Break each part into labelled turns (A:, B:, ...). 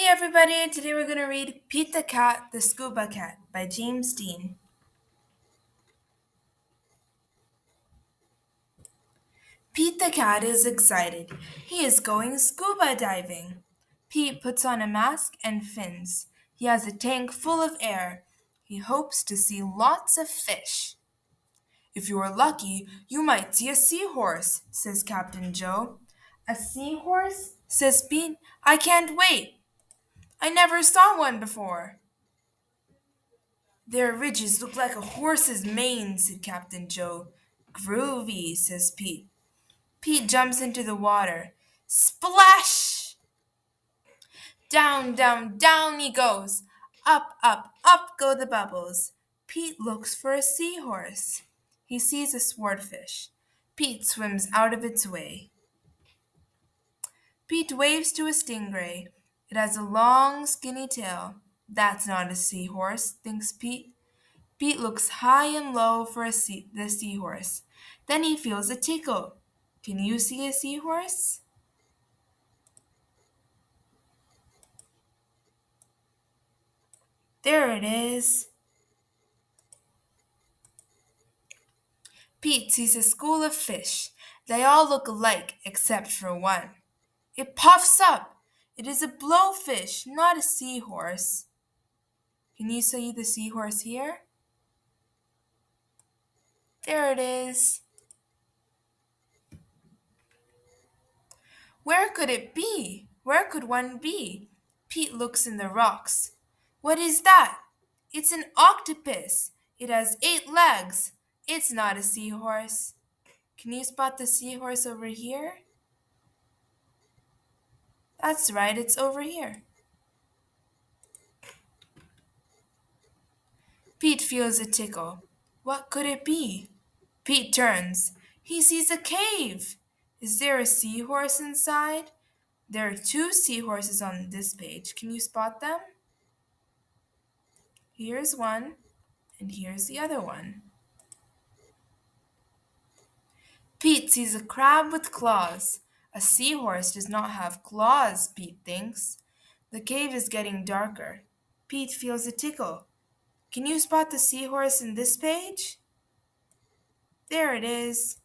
A: everybody, today we're going to read Pete the Cat, the Scuba Cat by James Dean. Pete the Cat is excited. He is going scuba diving. Pete puts on a mask and fins. He has a tank full of air. He hopes to see lots of fish. If you are lucky, you might see a seahorse, says Captain Joe. A seahorse? Says Pete. I can't wait. I never saw one before. Their ridges look like a horse's mane, said Captain Joe. Groovy, says Pete. Pete jumps into the water. Splash! Down, down, down he goes. Up, up, up go the bubbles. Pete looks for a seahorse. He sees a swordfish. Pete swims out of its way. Pete waves to a stingray. It has a long, skinny tail. That's not a seahorse, thinks Pete. Pete looks high and low for the seahorse. Then he feels a tickle. Can you see a seahorse? There it is. Pete sees a school of fish. They all look alike except for one. It puffs up. It is a blowfish, not a seahorse. Can you see the seahorse here? There it is. Where could it be? Where could one be? Pete looks in the rocks. What is that? It's an octopus. It has 8 legs. It's not a seahorse. Can you spot the seahorse over here? That's right, it's over here. Pete feels a tickle. What could it be? Pete turns. He sees a cave. Is there a seahorse inside? There are 2 seahorses on this page. Can you spot them? Here's one, and here's the other one. Pete sees a crab with claws. A seahorse does not have claws, Pete thinks. The cave is getting darker. Pete feels a tickle. Can you spot the seahorse in this page? There it is.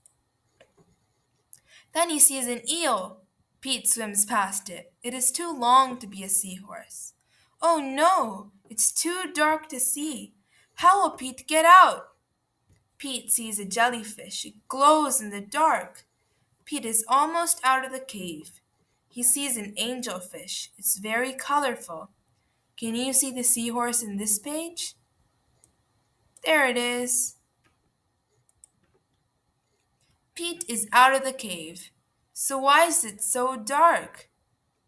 A: Then he sees an eel. Pete swims past it. It is too long to be a seahorse. Oh no, it's too dark to see. How will Pete get out? Pete sees a jellyfish. It glows in the dark. Pete is almost out of the cave. He sees an angelfish. It's very colorful. Can you see the seahorse in this page? There it is. Pete is out of the cave. So why is it so dark?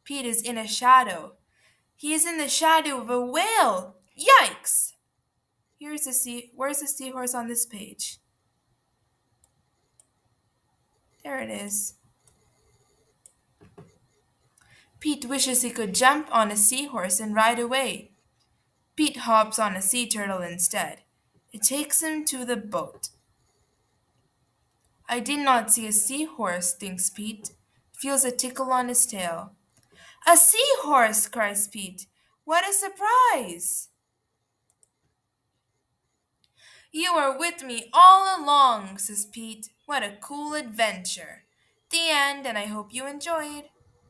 A: Pete is in a shadow. He is in the shadow of a whale. Yikes! Where's the seahorse on this page? There it is. Pete wishes he could jump on a seahorse and ride away. Pete hops on a sea turtle instead. It takes him to the boat. I did not see a seahorse, thinks Pete. Feels a tickle on his tail. A seahorse, cries Pete. What a surprise! You were with me all along, says Pete. What a cool adventure. The end, and I hope you enjoyed.